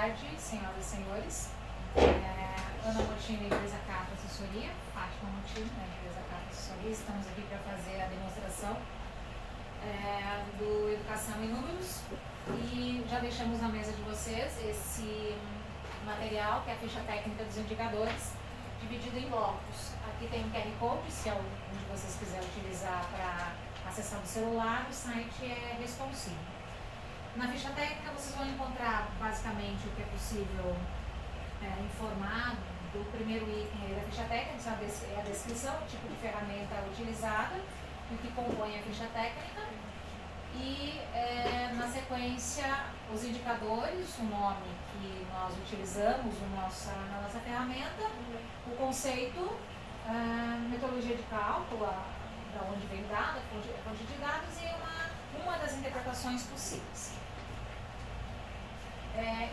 tarde, senhoras e senhores. Ana Motini, empresa Capa Assessoria, Fátima Motini, da empresa Capa Assessoria. Estamos aqui para fazer a demonstração do Educação em Números e já deixamos na mesa de vocês esse material, que é a ficha técnica dos indicadores, dividido em blocos. Aqui tem um QR Code, se algum de vocês quiser utilizar para acessar do celular, o site é responsivo. Na ficha técnica vocês vão encontrar basicamente o que é possível informar do primeiro item da ficha técnica, é a descrição, o tipo de ferramenta utilizada, o que compõe a ficha técnica e na sequência os indicadores, o nome que nós utilizamos na nossa ferramenta, o conceito, metodologia de cálculo, da onde vem o dado, a fonte de dados e uma das interpretações possíveis.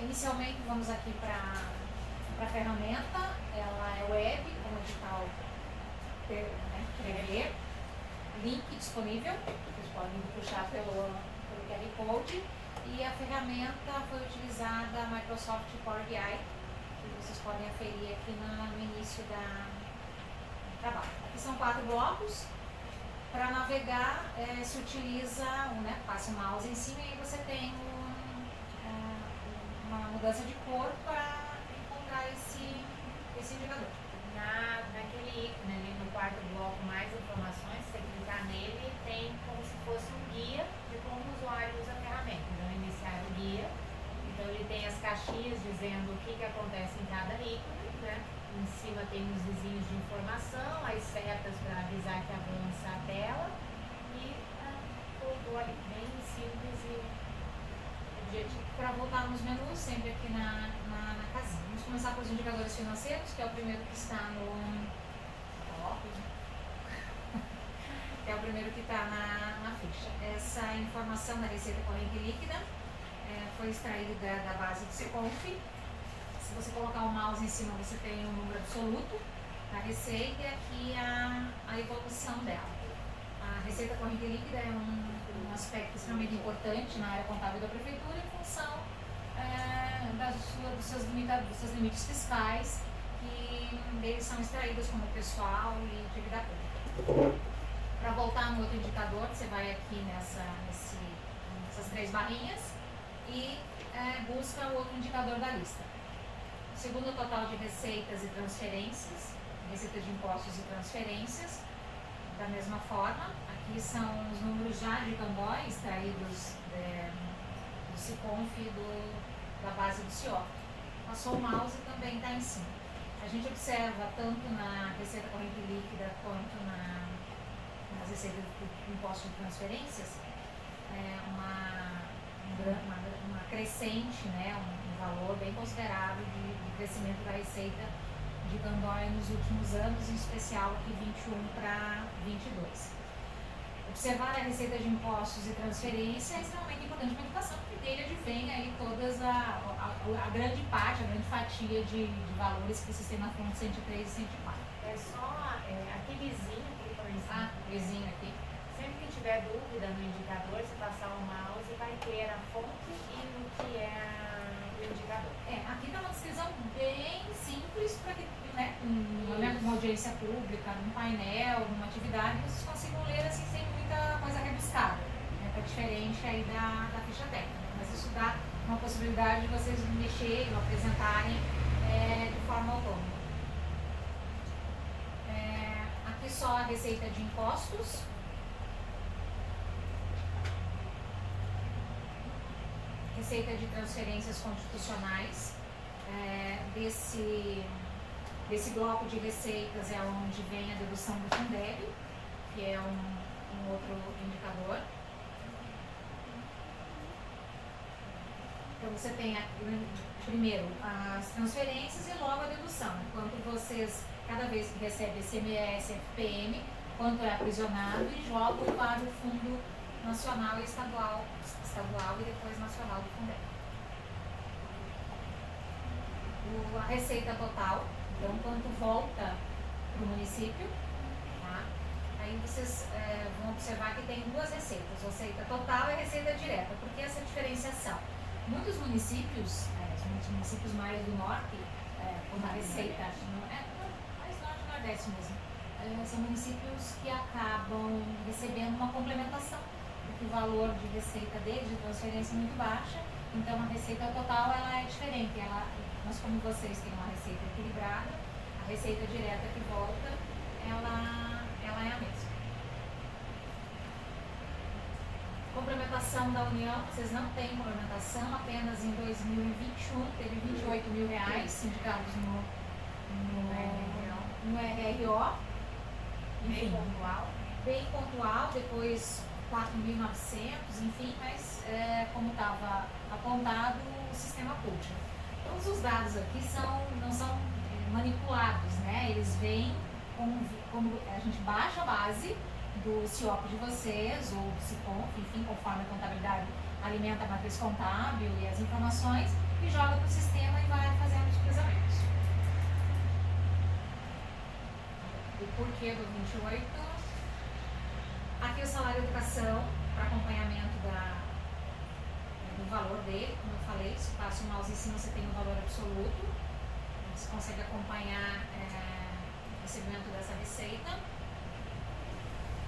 Inicialmente vamos aqui para a ferramenta, ela é web, como edital prevê, link disponível, vocês podem puxar pelo QR Code, e a ferramenta foi utilizada a Microsoft Power BI, que vocês podem aferir aqui no início do trabalho. Aqui são 4 blocos. Para navegar se utiliza, passa o mouse em cima e aí você tem uma mudança de cor para encontrar esse indicador. Naquele ícone ali no quarto bloco, mais informações, se você clicar nele, tem como se fosse um guia de como o usuário usa a ferramenta. Então, iniciar o guia. Então, ele tem as caixinhas dizendo o que acontece em cada ícone, né? Em cima tem os vizinhos de informação, as setas para avisar que avança a tela e tudo ali, bem simples e objetivo. Para voltar nos menus, sempre aqui na casinha. Vamos começar com os indicadores financeiros, que é o primeiro que está que é o primeiro que está na ficha. Essa informação da receita corrente líquida foi extraída da base do Seconf. Se você colocar o mouse em cima, você tem um número absoluto da receita e aqui a evolução dela. A receita corrente líquida é um aspecto extremamente importante na área contábil da prefeitura em função dos seus limites fiscais, que deles são extraídos como pessoal e dívida pública. Para voltar no outro indicador, você vai aqui nessas 3 barrinhas e busca o outro indicador da lista. Segundo o total de receitas e transferências, receitas de impostos e transferências, da mesma forma, aqui são os números já de Kanban extraídos do Seconf e da base do CO. Passou o mouse e também está em cima. A gente observa tanto na receita corrente líquida quanto nas receitas de impostos de transferências uma crescente, um valor bem considerável de crescimento da receita de Kanban nos últimos anos, em especial aqui 21 para 22. Observar a receita de impostos e transferência é extremamente importante para a educação, porque dele advém aí todas a grande parte, a grande fatia de valores que vocês têm na fonte 103 e 104. É só aquele vizinho que põe em cima. Vizinho aqui. Sempre que tiver dúvida no indicador, você passar o mouse vai ter a fonte e o que é o indicador. Aqui dá uma descrição bem simples para que, numa audiência pública, num painel, numa atividade, vocês consigam ler assim sem muita coisa rebuscada. Tá diferente aí da ficha técnica. Mas isso dá uma possibilidade de vocês mexerem ou apresentarem de forma autônoma. Aqui só a receita de impostos. Receita de transferências constitucionais. Desse bloco de receitas é onde vem a dedução do Fundeb, que é um outro indicador. Então você tem primeiro as transferências e logo a dedução. Quanto vocês, cada vez que recebe ICMS, FPM, quanto é aprisionado e jogam para o Fundo Nacional e Estadual e depois Nacional do Fundeb. A receita total, então quanto volta para o município, tá? Aí vocês vão observar que tem 2 receitas, receita total e receita direta. Por que essa diferenciação? Muitos municípios, muitos municípios mais do norte, como a Receita, mais norte e nordeste mesmo, são municípios que acabam recebendo uma complementação, porque o valor de receita deles, de transferência, é muito baixa, então a receita total ela é diferente. Mas como vocês têm uma receita equilibrada, a receita direta que volta, ela é a mesma. Complementação da União, vocês não têm complementação, apenas em 2021 teve R$28 mil sindicados no RRO. Enfim, bem pontual, depois 4.900, enfim, mas como estava apontado, o sistema puxa. Todos os dados aqui não são manipulados, né? Eles vêm como a gente baixa a base do CIOP de vocês, ou do CICONF, enfim, conforme a contabilidade alimenta a matriz contábil e as informações, e joga para o sistema e vai fazendo os cruzamentos. O porquê do 28? Aqui o salário de educação, para acompanhamento do valor dele, como eu falei, se passa o mouse em cima, você tem o valor absoluto, você consegue acompanhar o recebimento dessa receita.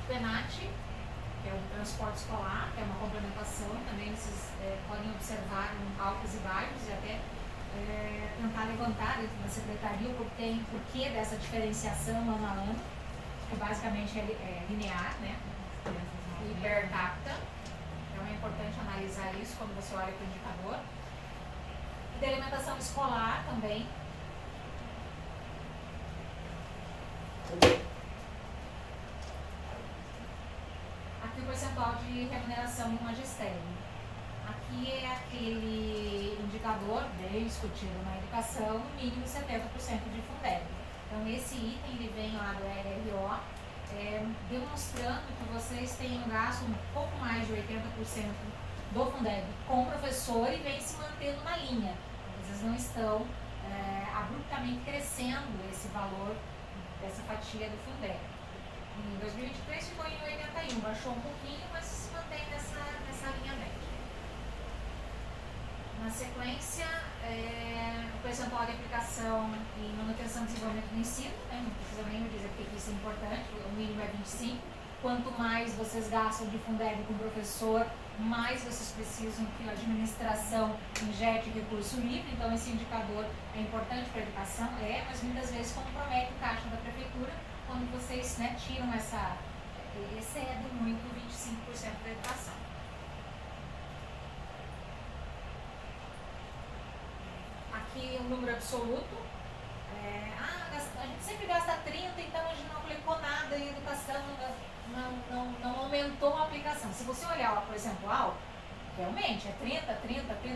PENAT, que é o transporte escolar, que é uma complementação, também vocês podem observar altos e baixos e até tentar levantar dentro da secretaria o porquê dessa diferenciação ano a ano, que basicamente é linear, né? E per capita. Então é importante analisar isso quando você olha para o indicador. E da alimentação escolar também. Aqui o percentual de remuneração no magistério. Aqui é aquele indicador bem discutido na educação, no mínimo 70% de Fundeb. Então esse item ele vem lá do RRO, demonstrando que vocês têm um gasto um pouco mais de 80% do Fundeb com o professor e vem se mantendo na linha. Vocês não estão abruptamente crescendo esse valor dessa fatia do Fundeb. Em 2023 ficou em 81, baixou um pouquinho, mas se mantém nessa linha média. Na sequência, o percentual de aplicação e manutenção e desenvolvimento do ensino, né? Não precisa nem me dizer porque isso é importante, o mínimo é 25. Quanto mais vocês gastam de Fundeb com o professor, mais vocês precisam que a administração injete recurso livre, então esse indicador é importante para a educação, mas muitas vezes compromete o caixa da prefeitura quando vocês tiram excedem muito 25% da educação. Aqui um número absoluto, a gente sempre gasta 30, então a gente não aplicou nada e a educação não aumentou a aplicação. Se você olhar o percentual, realmente é 30,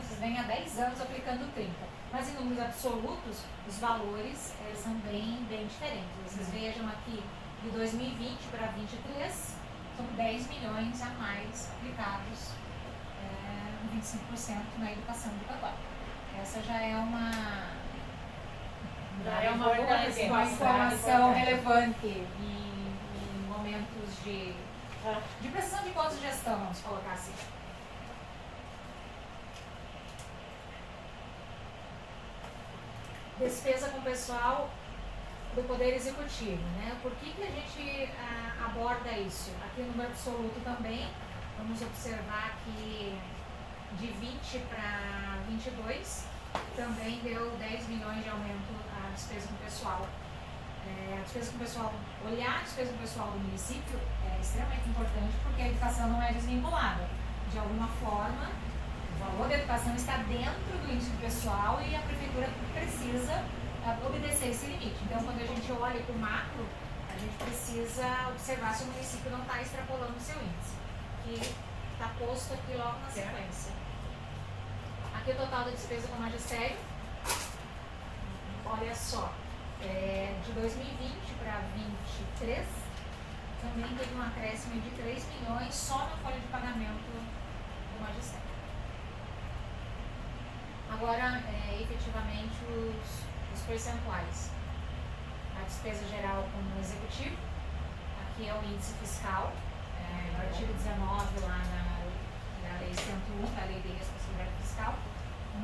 vocês vêm há 10 anos aplicando 30. Mas em números absolutos, os valores são bem diferentes. Vocês vejam aqui, de 2020 para 2023, são 10 milhões a mais aplicados, 25% na educação obrigatória. Essa já é uma informação relevante em momentos de prestação de contas de gestão, vamos colocar assim. Despesa com pessoal do Poder Executivo, né? Por que a gente aborda isso? Aqui no número absoluto também, vamos observar que de 20 para 22 também deu 10 milhões de aumento a despesa com pessoal. A despesa com pessoal, olhar a despesa com pessoal do município é extremamente importante porque a educação não é desvinculada. De alguma forma, o valor da educação está dentro do índice pessoal e a prefeitura precisa obedecer esse limite. Então, quando a gente olha para o macro, a gente precisa observar se o município não está extrapolando o seu índice, que está posto aqui logo na sequência. Aqui o total da despesa com magistério. Olha só, de 2020 para 2023, também teve um acréscimo de 3 milhões só na folha de pagamento do magistério. Agora, efetivamente, os percentuais. A despesa geral com o executivo, aqui é o índice fiscal, no artigo 19 lá na Lei 101, da Lei de Responsabilidade Fiscal,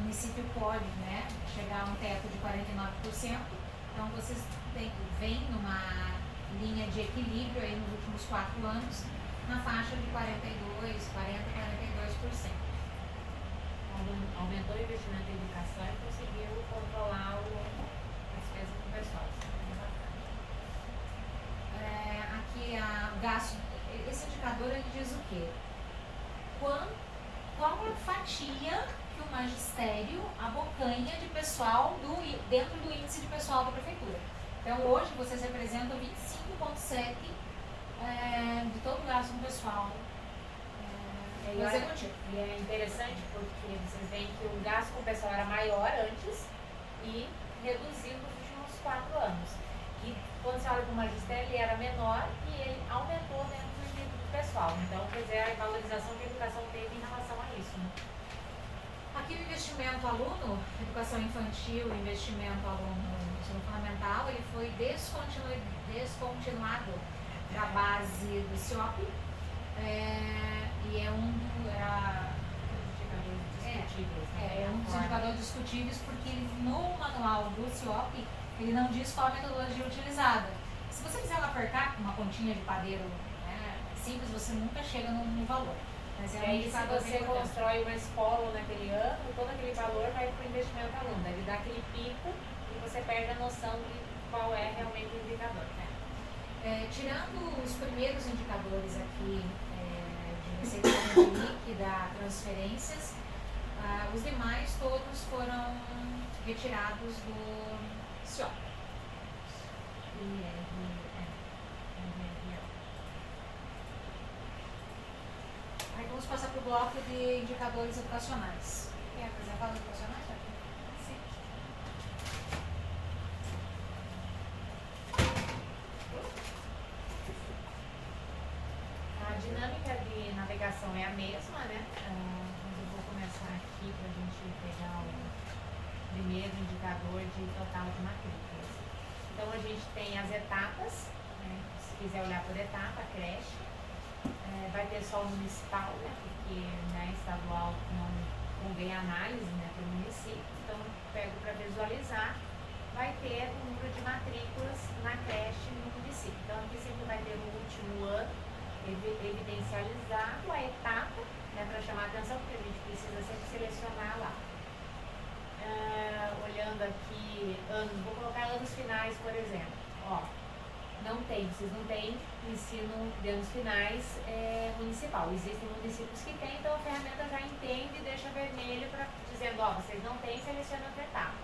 município pode, né, chegar a um teto de 49%, então vocês vêm numa linha de equilíbrio aí nos últimos 4 anos, na faixa de 42%. Aumentou o investimento em educação e conseguiu controlar a despesa do pessoal. Aqui o gasto, esse indicador ele diz o quê? Qual a fatia que o magistério abocanha de pessoal dentro do índice de pessoal da prefeitura. Então hoje vocês representam 25,7% de todo o gasto com pessoal do executivo. E é interessante porque vocês veem que o gasto com pessoal era maior antes e reduziu nos últimos 4 anos. E quando você olha para o magistério, ele era menor e ele aumentou dentro do nível do pessoal. Então, quer dizer, a valorização que a educação teve em relação a isso. Né? Aqui o investimento aluno, educação infantil, investimento aluno no ensino fundamental, ele foi descontinuado da base do CIOP, e é um dos indicadores discutíveis porque no manual do CIOP ele não diz qual a metodologia utilizada. Se você fizer uma per capita, uma continha de padeiro simples, você nunca chega no valor. Mas e aí, se você constrói uma escola naquele ano, todo aquele valor vai para o investimento aluno. Ele dá aquele pico e você perde a noção de qual é realmente o indicador. Né? Tirando os primeiros indicadores aqui de receita líquida, transferências, os demais todos foram retirados do CIOP. Aí vamos passar para o bloco de indicadores educacionais. Quer apresentar os educacionais? Sim. A dinâmica de navegação é a mesma, né? Mas eu vou começar aqui para a gente pegar o primeiro indicador de total de matrículas. Então a gente tem as etapas, né? Se quiser olhar por etapa, a creche. Vai ter só o municipal, né? Porque estadual não convém análise, né, para o município. Então, pego para visualizar, vai ter o número de matrículas na creche no município. Então, aqui sempre vai ter no último ano, evidencializado a etapa, né, para chamar a atenção, porque a gente precisa sempre selecionar lá. Olhando aqui, vou colocar anos finais, por exemplo. Vocês não têm ensino de anos finais municipal. Existem municípios que têm, então a ferramenta já entende e deixa vermelho dizendo, vocês não têm, seleciona outra etapa.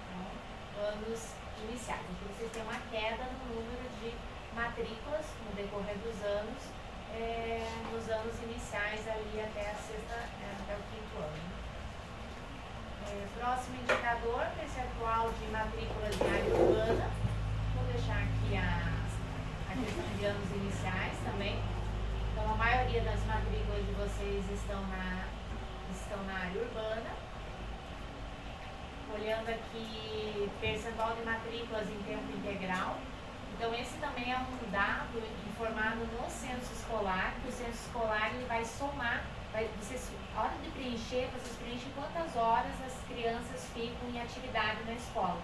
Então, anos iniciais. Então vocês têm uma queda no número de matrículas no decorrer dos anos, nos anos iniciais ali até o 5º ano. Próximo indicador, percentual de matrículas em área urbana. Vou deixar aqui a questão de anos iniciais também. Então, a maioria das matrículas de vocês estão na área urbana. Olhando aqui, percentual de matrículas em tempo integral. Então, esse também é um dado informado no censo escolar, que o censo escolar ele vai somar, a hora de preencher, vocês preenchem quantas horas as crianças ficam em atividade na escola.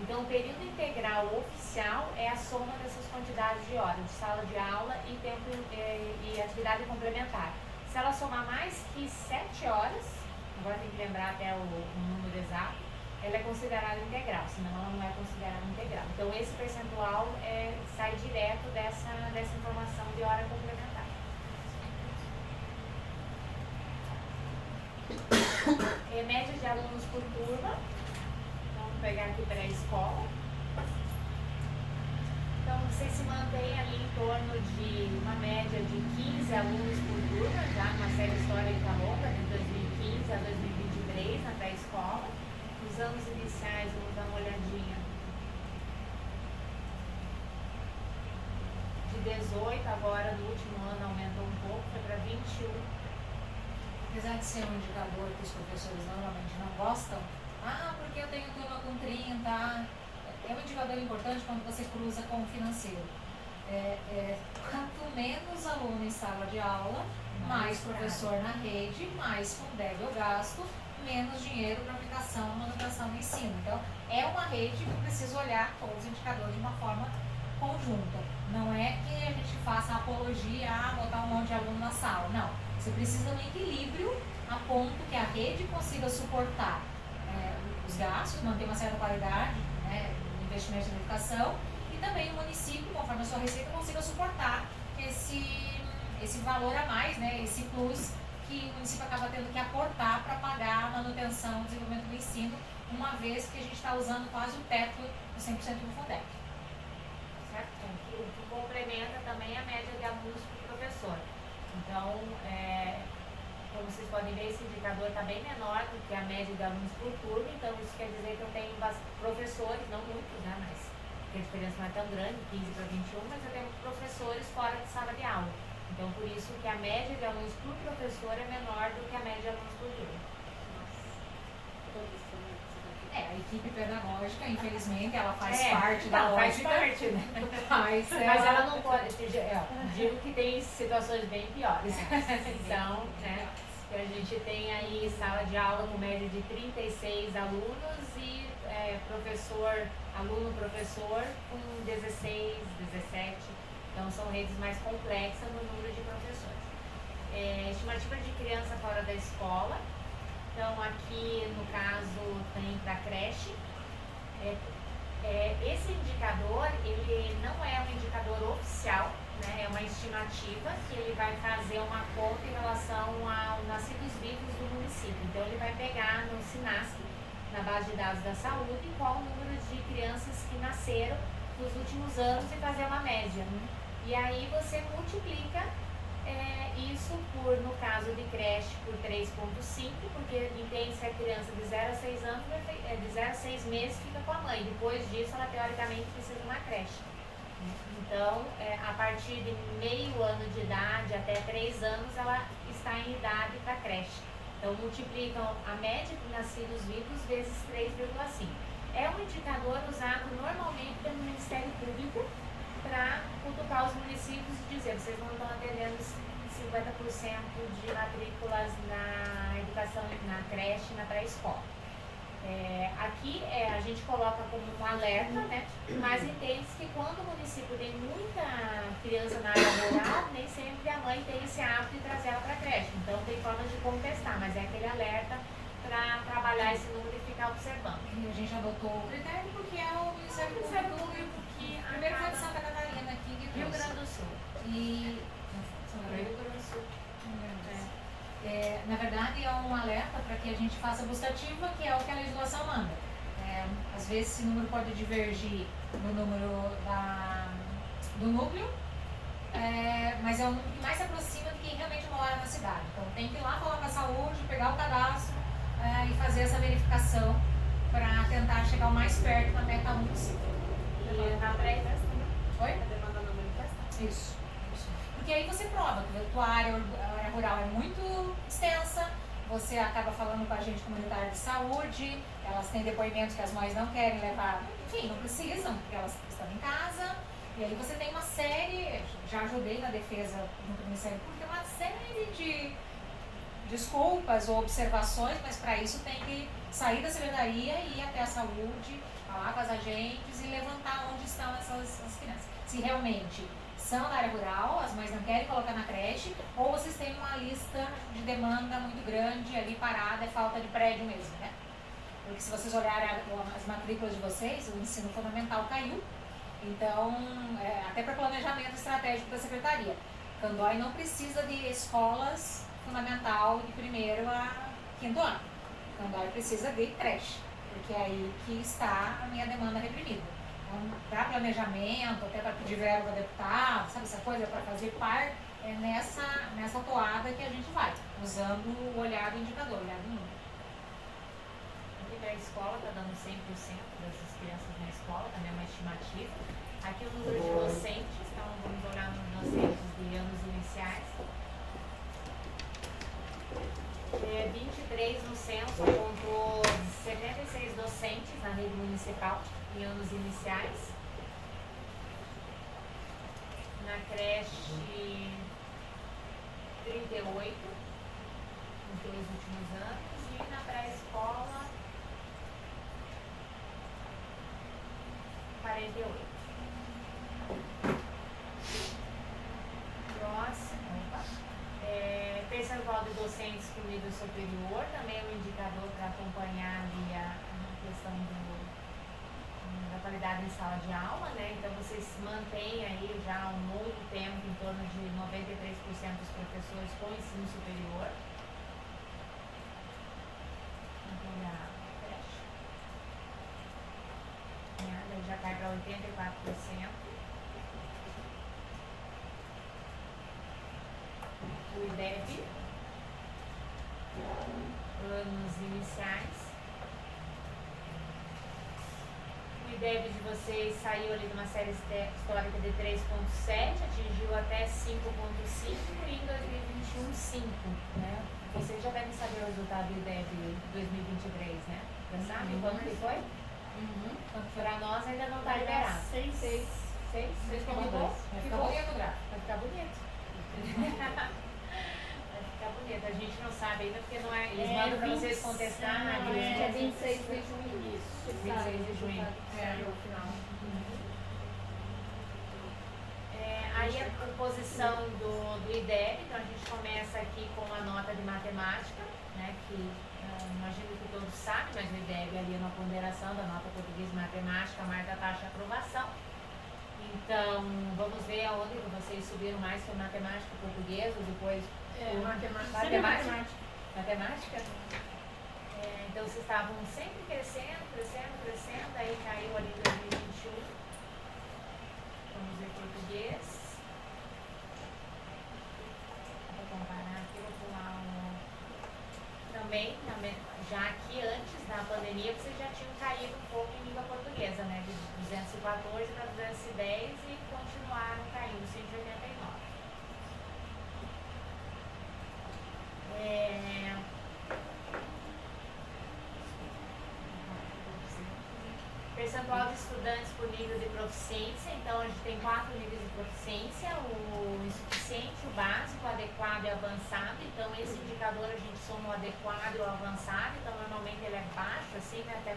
Então, o período integral oficial é a soma dessas quantidades de horas, de sala de aula e tempo e atividade complementar. Se ela somar mais que 7 horas, agora tem que lembrar até o número exato, ela é considerada integral, senão ela não é considerada integral. Então, esse percentual sai direto dessa informação de hora complementar. Média de alunos por turma. Vamos pegar aqui para a escola. Então, vocês se mantêm ali em torno de uma média de 15 alunos por turma, já numa série histórica longa, de 2015 a 2023, na pré-escola. Nos anos iniciais, vamos dar uma olhadinha. De 18, agora no último ano aumentou um pouco, foi para 21. Apesar de ser um indicador que os professores normalmente não gostam, porque eu tenho turma com 30, é um indicador importante quando você cruza com o financeiro. Quanto menos aluno em sala de aula, mais professor na rede, mais Fundeb eu gasto, menos dinheiro para aplicação e manutenção do ensino. Então, é uma rede que eu preciso olhar todos os indicadores de uma forma conjunta. Não é que a gente faça apologia a botar um monte de aluno na sala. Não. Você precisa de um equilíbrio a ponto que a rede consiga suportar os gastos, manter uma certa qualidade, né, no investimento na educação, e também o município, conforme a sua receita, consiga suportar esse valor a mais, né, esse plus que o município acaba tendo que aportar para pagar a manutenção e desenvolvimento do ensino, uma vez que a gente está usando quase o teto do 100% do Fundeb. Certo? O que complementa também a média de alunos por professor. Então, como vocês podem ver, esse indicador está bem menor do que a média de alunos por turma, então isso quer dizer que eu tenho professores, não muitos, né, mas porque a diferença não é tão grande, 15 para 21, mas eu tenho professores fora de sala de aula. Então, por isso que a média de alunos por professor é menor do que a média de alunos por turma. A equipe pedagógica, infelizmente, ela faz parte da lógica. Faz parte, né? Mas ela não pode. Digo que tem situações bem piores. Então, né? A gente tem aí sala de aula com média de 36 alunos e aluno-professor com 16, 17. Então, são redes mais complexas no número de professores. Estimativa de criança fora da escola. Então, aqui, no caso, tem para creche. Esse indicador, ele não é um indicador oficial, né? É uma estimativa que ele vai fazer uma conta em relação aos nascidos vivos do município. Então, ele vai pegar no SINASC, na base de dados da saúde, qual o número de crianças que nasceram nos últimos anos e fazer uma média. E aí, você multiplica isso por, no caso de creche, por 3,5, porque entende-se a criança de 0 a 6 anos, de 0 a 6 meses fica com a mãe. Depois disso, ela teoricamente precisa de uma creche. Então, a partir de meio ano de idade até 3 anos, ela está em idade para creche. Então, multiplicam a média de nascidos vivos vezes 3,5. É um indicador usado normalmente pelo Ministério Público para cutucar os municípios e dizer: vocês não estão atendendo 50% de matrículas na educação, na creche, na pré-escola. Aqui a gente coloca como um alerta, né? Mas entende-se que quando o município tem muita criança na área rural, nem sempre a mãe tem esse hábito de trazer ela para a creche. Então tem formas de contestar, mas é aquele alerta para trabalhar esse número e ficar observando. E a gente adotou o critério porque é o Ministério Público que primeiro foi de Santa Catarina aqui que Rio Grande do Sul. E Rio Grande do Sul. Na verdade, é um alerta para que a gente faça a buscativa, que é o que a legislação manda. Às vezes, esse número pode divergir do número do núcleo, mas é o número que mais se aproxima de quem realmente mora na cidade. Então, tem que ir lá falar com a saúde, pegar o cadastro e fazer essa verificação para tentar chegar o mais perto da meta 1 possível. E na pré-testa também? Oi? A demanda não manifesta? Isso. Porque aí você prova que a tua área rural é muito extensa, você acaba falando com a gente comunitária de saúde, elas têm depoimentos que as mães não querem levar, enfim, não precisam, porque elas estão em casa, e aí você tem uma série, já ajudei na defesa junto do Ministério Público, uma série de desculpas ou observações, mas para isso tem que sair da secretaria e ir até a saúde, falar com as agentes e levantar onde estão essas crianças. Se realmente são da área rural, as mães não querem colocar na creche, ou vocês têm uma lista de demanda muito grande ali parada, é falta de prédio mesmo, né? Porque se vocês olharem as matrículas de vocês, o ensino fundamental caiu, então, até para planejamento estratégico da secretaria. Candói não precisa de escolas fundamental de 1º a 5º ano. Candói precisa de creche, porque é aí que está a minha demanda reprimida. Então, para planejamento, até para pedir verba deputado, sabe essa coisa, para fazer par, é nessa toada que a gente vai, usando o olhar do indicador, o olhar do número. Aqui da escola está dando 100% dessas crianças na escola, também é uma estimativa. Aqui o número de docentes, então vamos olhar nos docentes de anos iniciais. 23 no censo apontou 76 docentes na rede municipal em anos iniciais. Na creche, 38 nos 2 últimos anos, e na pré-escola 48. Próximo. Percentual de docentes com nível superior, também é um indicador para acompanhar ali a questão da qualidade em sala de aula, né? Então vocês mantêm aí já há um longo tempo em torno de 93% dos professores com ensino superior. Vamos olhar, daí já cai para 84%. O IDEB, anos iniciais. O IDEB de vocês saiu ali de uma série histórica de 3,7, atingiu até 5,5 e em 2021 5, né? Vocês já devem saber o resultado do IDEB 2023, né? Já sabem quanto que foi? Para nós ainda não está liberado. 6? Ficou bonito? Ficou bonito o gráfico. Vai ficar bonito. Vai ficar bonito. A gente não sabe ainda porque não é. Eles mandam para vocês contestar. É 26 de junho. Isso. 26 de junho. No final. Aí a composição do IDEB, então a gente começa aqui com a nota de matemática, né, que imagino que todos sabem, mas o IDEB ali é uma ponderação da nota português e matemática, marca a taxa de aprovação. Então, vamos ver aonde que vocês subiram mais, foi matemática, português, ou depois Matemática. Matemática? Então, vocês estavam sempre crescendo, aí caiu ali em 2021. Vamos ver português. Vou comparar aqui, vou pular também, já aqui antes da pandemia, vocês já tinham caído um pouco em língua portuguesa, né? De 214 para 210 e continuaram caindo, 189. Percentual de estudantes por nível de proficiência, então a gente tem 4 níveis de proficiência, o insuficiente, o básico, o adequado e o avançado. Então esse indicador a gente soma o adequado e o avançado, então normalmente ele é baixo, assim, né, até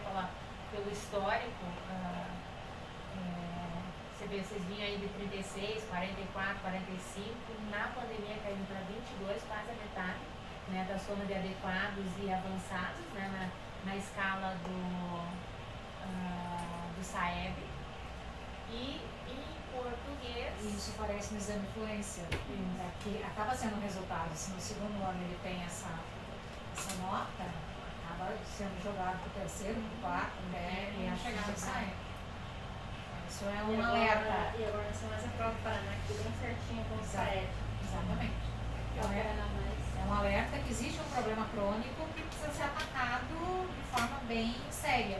pelo histórico. Você vê, vocês vinham aí de 36, 44, 45, na pandemia caindo para 22, quase a metade, né, da soma de adequados e avançados, né, na escala do SAEB. E em português... Isso aparece no exame de fluência, que acaba sendo um resultado. Se no segundo ano ele tem essa nota, acaba sendo jogado para o terceiro, para o quarto, né, e a chegar no SAEB. Isso é um alerta. E agora nós mais a prova do Paraná, que bem certinho com o SAEB. Exatamente. Então, é um alerta que existe um problema crônico que precisa ser atacado de forma bem séria.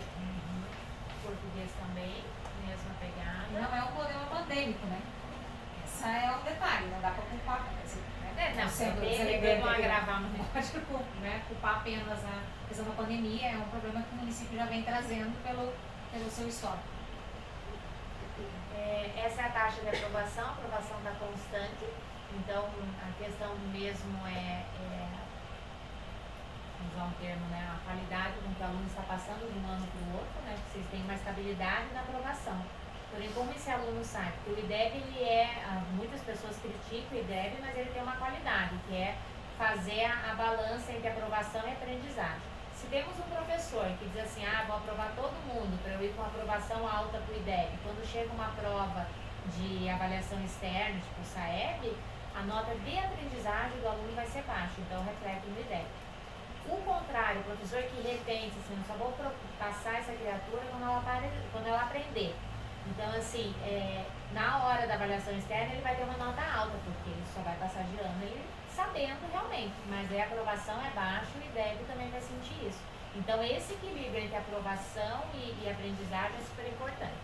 Português também, mesma pegada. Não é um problema pandêmico, né? Esse é um detalhe, não dá para culpar, não, sendo deselegante, agravar muito. Pode, né, culpar apenas a questão da pandemia, é um problema que o município já vem trazendo pelo seu histórico. Essa é a taxa de aprovação está constante, então a questão mesmo vamos usar um termo, né, a qualidade com que o aluno está passando de um ano para o outro, né, que vocês têm uma estabilidade na aprovação. Porém, como esse aluno sabe que o IDEB, muitas pessoas criticam o IDEB, mas ele tem uma qualidade, que é fazer a balança entre aprovação e aprendizagem. Se temos um professor que diz assim, vou aprovar todo mundo para eu ir com aprovação alta para o IDEB, quando chega uma prova de avaliação externa, tipo o SAEB, a nota de aprendizagem do aluno vai ser baixa, então reflete no IDEB. O contrário, o professor que retém, assim, eu só vou passar essa criatura quando ela aprender. Então, assim, na hora da avaliação externa, ele vai ter uma nota alta, porque ele só vai passar de ano ele sabendo realmente. Mas a aprovação é baixa e o IDEB também vai sentir isso. Então, esse equilíbrio entre aprovação e aprendizagem é super importante.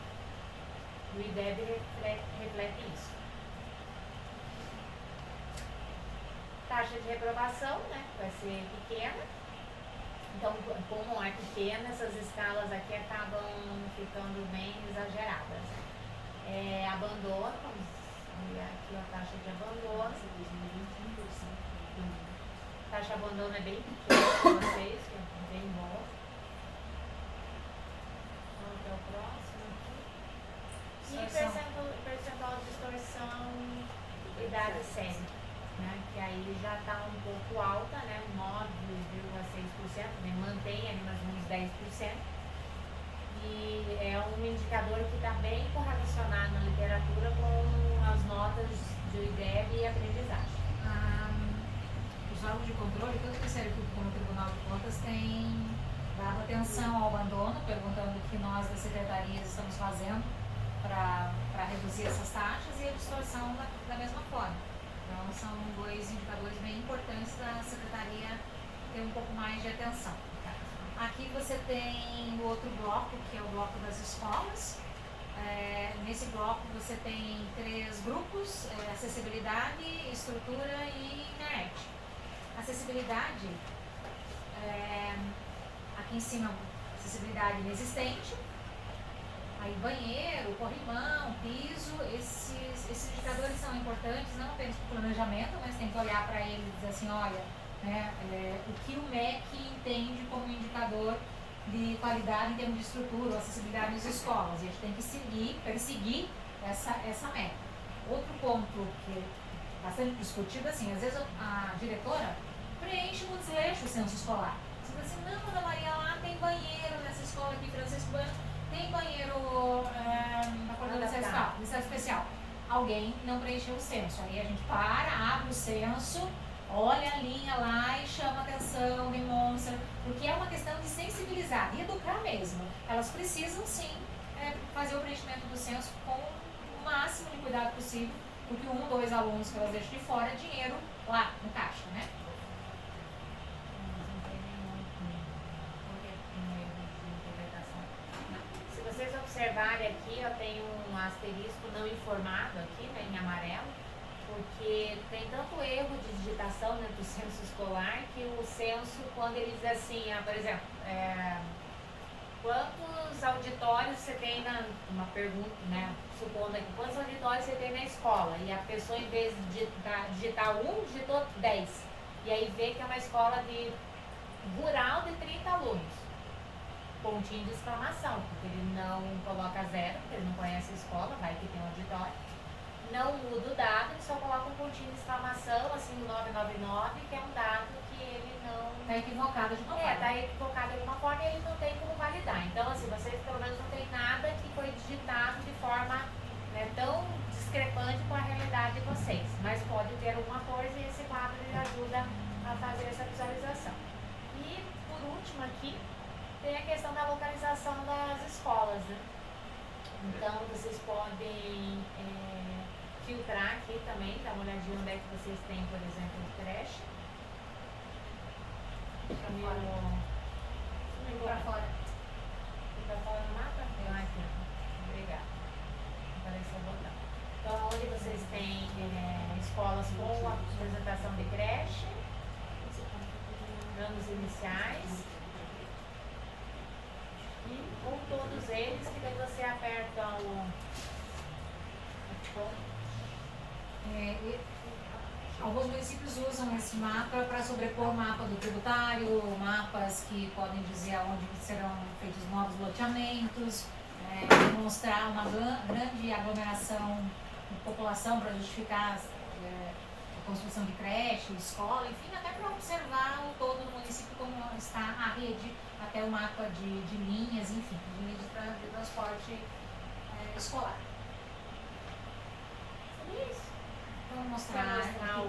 O IDEB reflete isso. Taxa de reprovação, né, vai ser pequena. Então, como é pequena, essas escalas aqui acabam ficando bem exageradas. Abandono, vamos olhar aqui a taxa de abandono. Taxa de abandono é bem pequena para vocês, que é bem bom. Vamos para o próximo aqui. E percentual de distorção idade séria, né? Que aí já está um pouco alta, né? 9,6%, né? Mantém ali mais ou menos 10%. E é um indicador que está bem correlacionado na literatura com as notas de IDEB e aprendizagem. Os órgãos de controle, tanto o Ministério Público como o Tribunal de Contas, têm dado atenção ao abandono, perguntando o que nós das secretarias estamos fazendo para reduzir essas taxas, e a distorção da mesma forma. Então, são dois indicadores bem importantes da secretaria ter um pouco mais de atenção. Aqui você tem o outro bloco, que é o bloco das escolas. Nesse bloco você tem 3 grupos: acessibilidade, estrutura e internet. Acessibilidade, aqui em cima, acessibilidade inexistente. Aí banheiro, corrimão, piso, esses indicadores são importantes não apenas para o planejamento, mas tem que olhar para eles e dizer assim, olha, né, o que o MEC entende como indicador de qualidade em termos de estrutura, acessibilidade nas escolas. E a gente tem que perseguir essa meta. Outro ponto que é bastante discutido, assim, às vezes a diretora preenche no desleixo o censo escolar. Você fala assim, não, Ana Maria, lá tem banheiro nessa escola aqui, Francisco Bueno, tem banheiro na coordenação especial. Alguém não preencheu o censo. Aí a gente abre o censo, olha a linha lá e chama atenção, demonstra, porque é uma questão de sensibilizar, de educar mesmo. Elas precisam sim fazer o preenchimento do censo com o máximo de cuidado possível, porque 1, 2 alunos que elas deixam de fora é dinheiro lá no caixa, né? Se vocês observarem aqui, eu tenho um asterisco não informado aqui, né, em amarelo, porque tem tanto erro de digitação dentro do censo escolar que o censo, quando ele diz assim, por exemplo, quantos auditórios você tem uma pergunta, né? Supondo aqui, quantos auditórios você tem na escola? E a pessoa, em vez de digitar 1, digitou 10. E aí vê que é uma escola de rural de 30 alunos. Pontinho de exclamação, porque ele não coloca 0, porque ele não conhece a escola, vai que tem um auditório. Não muda o dado, ele só coloca um pontinho de exclamação, assim, o 999, que é um dado que ele não... Está equivocado de uma forma. Está equivocado de alguma forma e ele não tem como validar. Então, assim, vocês pelo menos não tem nada que foi digitado de forma, né, tão discrepante com a realidade de vocês. Mas pode ter alguma coisa e esse quadro ele ajuda a fazer essa visualização. E, por último aqui, tem a questão da localização das escolas, né? Então, vocês podem filtrar aqui também, dar uma olhadinha onde é que vocês têm, por exemplo, creche. Para fora. Para fora no mapa? Aqui. Obrigada. Apareceu o botão. Então, onde vocês têm escolas com a apresentação de creche, anos iniciais, ou todos eles, que daí você aperta alguns municípios usam esse mapa para sobrepor o mapa do tributário, mapas que podem dizer aonde serão feitos novos loteamentos, demonstrar uma grande aglomeração de população para justificar a construção de creche, escola, enfim, até para observar o todo do município, como está a rede, até o mapa de linhas, enfim, de linhas de transporte escolar. Seria isso. Vamos mostrar o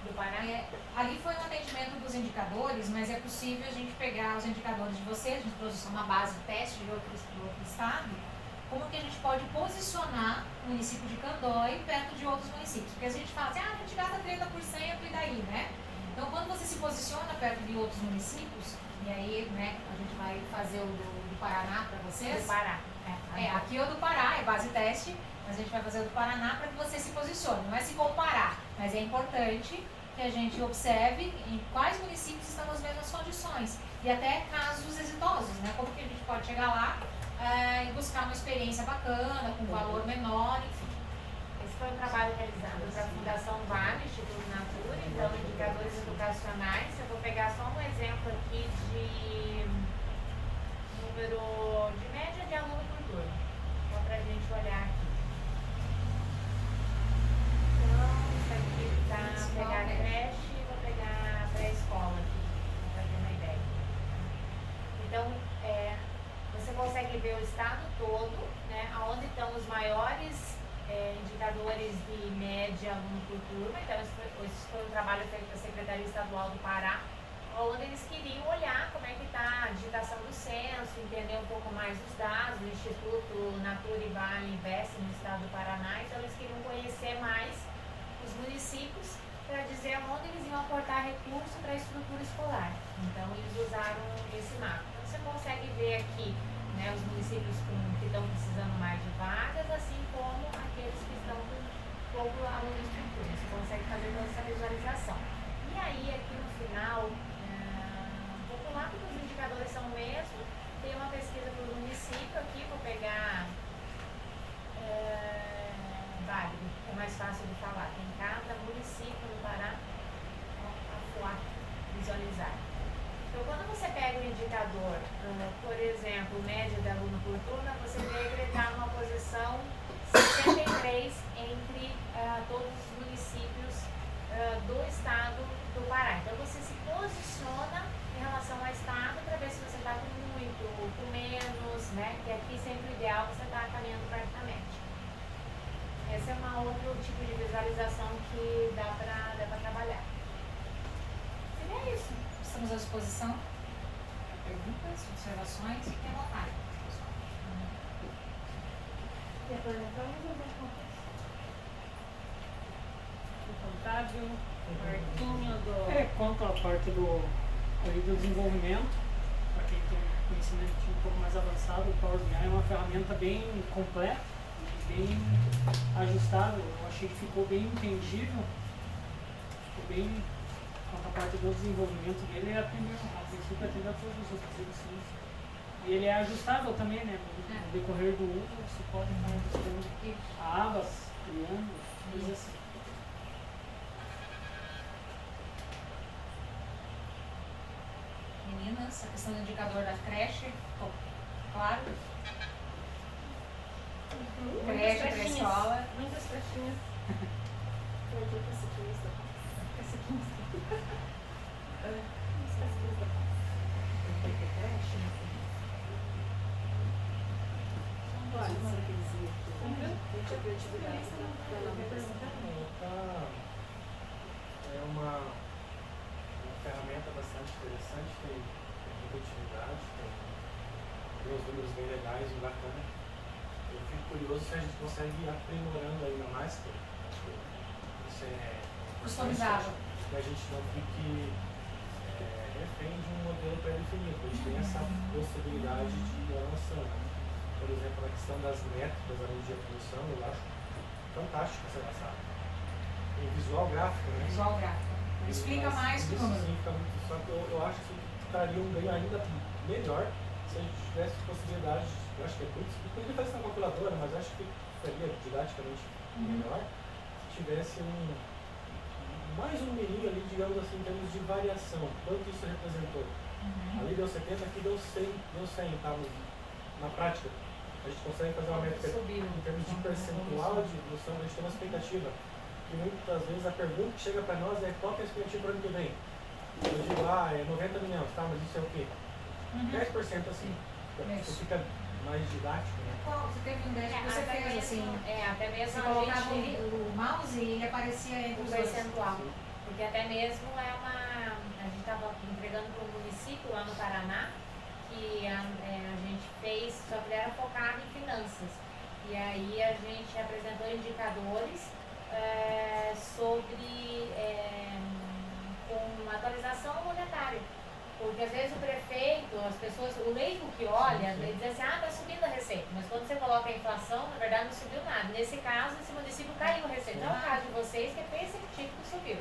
do Pará. Ali foi um atendimento dos indicadores, mas é possível a gente pegar os indicadores de vocês, a gente trouxe uma base de teste de outro estado, como que a gente pode posicionar o município de Candói perto de outros municípios. Porque a gente fala assim, a gente gasta 30% e daí, né? Então, quando você se posiciona perto de outros municípios, e aí, né, a gente vai fazer o do Paraná para vocês. Do Pará. Aqui é o do Pará, é base teste, mas a gente vai fazer o do Paraná para que você se posicione. Não é se comparar, mas é importante que a gente observe em quais municípios estão as mesmas condições. E até casos exitosos, né? Como que a gente pode chegar lá e buscar uma experiência bacana, com valor menor, enfim. Esse foi um trabalho realizado para a Fundação Vale, Instituto Natura, então indicadores educacionais. Eu vou pegar só um exemplo aqui de número de média de aluno por turno, só para a gente olhar aqui. Então, isso aqui está pegar creche e vou pegar pré-escola aqui, para ter uma ideia. Então, você consegue ver o estado todo, né, onde estão os maiores indicadores de média aluno por turma. Então, esse foi um trabalho feito pela Secretaria Estadual do Pará, onde eles queriam olhar como é que está a digitação do censo, entender um pouco mais os dados. O Instituto Natura e Vale investe no estado do Paraná, então eles queriam conhecer mais os municípios para dizer onde eles iam aportar recurso para a estrutura escolar. Então, eles usaram esse mapa. Então, você consegue ver aqui, né, os municípios que estão precisando mais de vagas, assim como aqueles que estão com pouco alunos por turno. Você consegue fazer toda essa visualização. E aí, aqui no final, vou pular porque os indicadores são o mesmo. Tem uma pesquisa por município aqui, vou pegar Vale, é mais fácil de falar. Tem cada município no Pará a visualizar. Então, quando você pega o indicador, por exemplo, média de aluno por turno, você vê que ele está numa posição 63 entre todos os municípios do estado do Pará. Então, você se posiciona em relação ao estado para ver se você está com muito, com menos, né? Que aqui sempre o ideal você está caminhando praticamente. Esse é um outro tipo de visualização que dá para trabalhar. E é isso. Estamos à disposição para perguntas, observações e anotar. Quer perguntar ou não acontece? O contábil, o Marquinho do... Quanto à parte do desenvolvimento, para quem tem conhecimento um pouco mais avançado, o Power BI é uma ferramenta bem completa e bem ajustável. Eu achei que ficou bem entendível, ficou bem... Quanto à parte do desenvolvimento dele, a princípio atende a todos os outros requisitos. E ele é ajustável também, né? No decorrer do uso, você pode estar ajustando abas, criando, coisas assim. Meninas, a questão do indicador da creche, ficou claro? Creche, pré-escola. Muitas frestinhas. Muitas frestinhas da paz. É uma ferramenta bastante interessante, tem muita utilidade, tem uns números bem legais e bacana. Eu fico curioso se a gente consegue ir aprimorando ainda mais, porque isso é Customizável. que a gente não fique refém de um modelo pré-definido. A gente tem essa possibilidade de inovação. Né? Por exemplo, a questão das métricas além de evolução, eu acho fantástico essa em visual gráfico, né? Visual gráfico. Explica mais que o número. Só que eu acho que traria um ganho ainda melhor se a gente tivesse possibilidade, eu acho que é muito, poderia fazer na calculadora, mas acho que ficaria didaticamente melhor se tivesse mais um número ali, digamos assim, em termos de variação, quanto isso representou. Ali deu 70, aqui deu 100, tá? Na prática, a gente consegue fazer uma métrica em termos de percentual de evolução, a gente tem uma expectativa. E muitas vezes a pergunta que chega para nós é qual que é a expectativa para o ano que vem? Eu digo, é 90 milhões, tá? Mas isso é o quê? 10% assim. Isso fica mais didático, né? Qual? Você teve um ideia que você até fez mesmo, assim? até mesmo Você a colocava gente... o mouse e ele aparecia entre o os dois. percentual. Porque até mesmo a gente estava entregando para um município lá no Paraná que a gente fez, só que ele era focado em finanças. E aí a gente apresentou indicadores sobre com atualização monetária. Porque às vezes o prefeito, as pessoas, o leigo que olha, ele diz assim, está subindo a receita. Mas quando você coloca a inflação, na verdade não subiu nada. Nesse caso, esse município caiu a receita. Não é o caso de vocês, que é perceptível que subiu.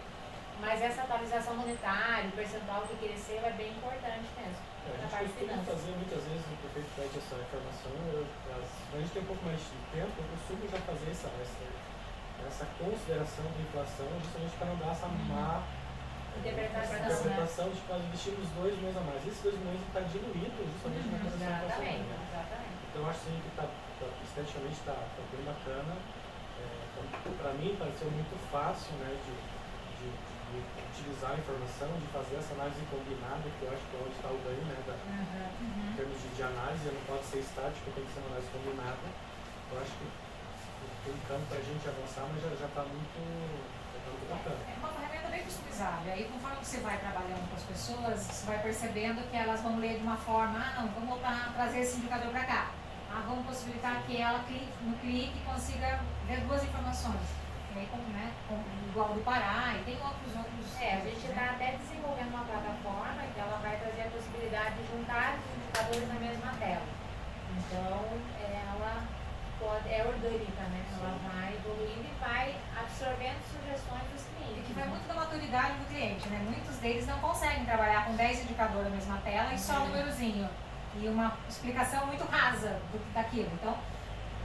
Mas essa atualização monetária, o percentual que cresceu é bem importante mesmo. A Na parte gente de costuma finanças. fazer muitas vezes, o prefeito pede essa informação, a gente tem um pouco mais de tempo, eu costumo já fazer essa essa consideração da inflação justamente para não dar essa má Interpretação, de que nós investimos 2 milhões a mais. Esses 2 milhões está diluído justamente na correção Exatamente, inflacionária. exatamente. Então acho sim que esteticamente está bem bacana. Então, para mim pareceu muito fácil, né, de utilizar a informação, de fazer essa análise combinada, que eu acho que é onde está o ganho, né, em termos de análise, não pode ser estática, tem que ser uma análise combinada. Eu acho que tem campo para a gente avançar, mas já está muito bacana. É uma ferramenta bem customizável. Aí, conforme você vai trabalhando com as pessoas, você vai percebendo que elas vão ler de uma forma, não, vamos trazer esse indicador para cá. Vamos possibilitar que ela no clique consiga ver 2 informações. E aí, igual do Pará, e tem outros. A gente está até desenvolvendo uma plataforma que ela vai trazer a possibilidade de juntar os indicadores na mesma tela. Então, ela é orgânica, né? Ela vai evoluindo e vai absorvendo sugestões dos E clientes. que vai muito da maturidade do cliente, né? Muitos deles não conseguem trabalhar com 10 indicadores na mesma tela e só um númerozinho. E uma explicação muito rasa daquilo. Então,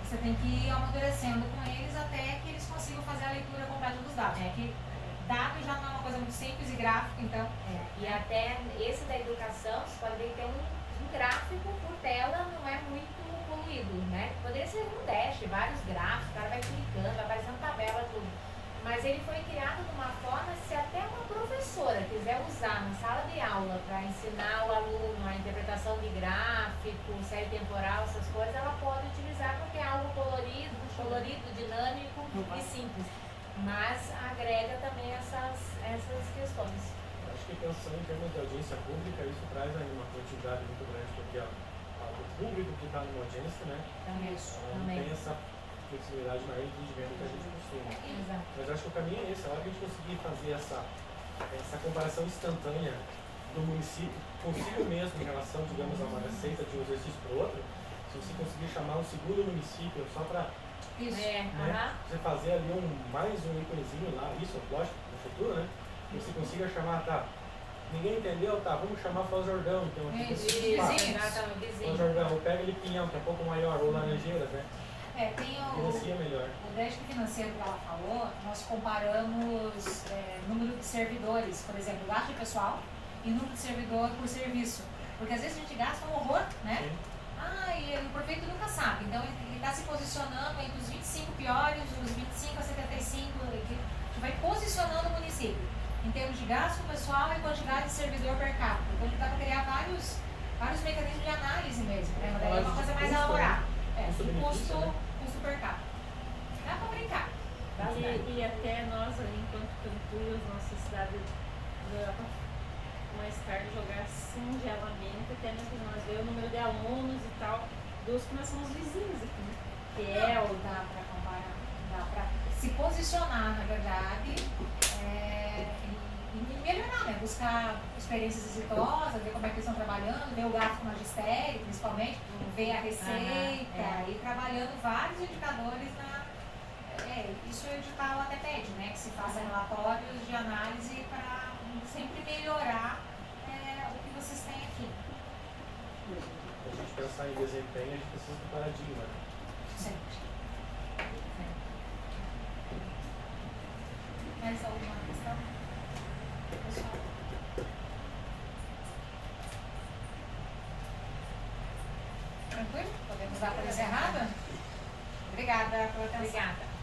você tem que ir amadurecendo com eles até que eles consigam fazer a leitura completa dos dados. É que dado já não é uma coisa muito simples e gráfico, então... E até esse da educação, você pode ver que tem um gráfico por tela, não é muito poluído, né? Poderia ser um dash, vários gráficos, o cara vai clicando, vai aparecendo tabela, tudo. Mas ele foi criado de uma forma, se até uma professora quiser usar na sala de aula para ensinar o aluno a interpretação de gráfico, série temporal, essas coisas, ela pode utilizar porque é algo colorido, dinâmico e simples. Mas agrega também essas questões. Acho que pensando em termos de audiência pública, isso traz aí uma quantidade muito grande, porque o público que está numa audiência, né, não tem essa flexibilidade na rede de venda que a gente costuma. Exato. Mas acho que o caminho é esse, a hora que a gente conseguir fazer essa comparação instantânea do município consigo mesmo em relação, digamos, a uma receita de um exercício para o outro, se você conseguir chamar um segundo município só para você fazer ali mais um íconezinho lá, isso, lógico, no futuro, né? Que você consiga chamar, ninguém entendeu, vamos chamar Foz Jordão, então aqui Foz Jordão, ou pega ele Pinhão, que é um pouco maior, ou Laranjeiras, né? Tem Financia melhor. O déficit financeiro que ela falou, nós comparamos número de servidores, por exemplo, gasto de pessoal e número de servidor por serviço. Porque às vezes a gente gasta um horror, né? Sim. E o prefeito nunca sabe. Então ele está se posicionando entre os 25 piores, os 25 a 75, a gente vai posicionando o município em termos de gasto pessoal e quantidade de servidor per capita. Então ele dá para criar vários mecanismos de análise mesmo, né? Daí é uma coisa mais elaborada. Custo per capita. Dá para brincar. E até nós ali, enquanto Campinas, nossa cidade, mais tarde jogar singelamente, até mesmo nós ver o número de alunos e tal, dos que nós somos vizinhos aqui, né? Que Dá para comparar, dá para se posicionar, na verdade, e melhorar, né? Buscar experiências exitosas, ver como é que eles estão trabalhando, ver o gráfico magistério, principalmente, ver a receita, e trabalhando vários indicadores isso o edital até pede, né? Que se faça relatórios de análise para sempre melhorar o que vocês têm aqui. Para a gente pensar em desempenho, a gente precisa do paradigma, né? Sempre. Mais alguma questão? Pessoal? Tranquilo? Podemos dar por encerrada? Obrigada pela atenção. Obrigada.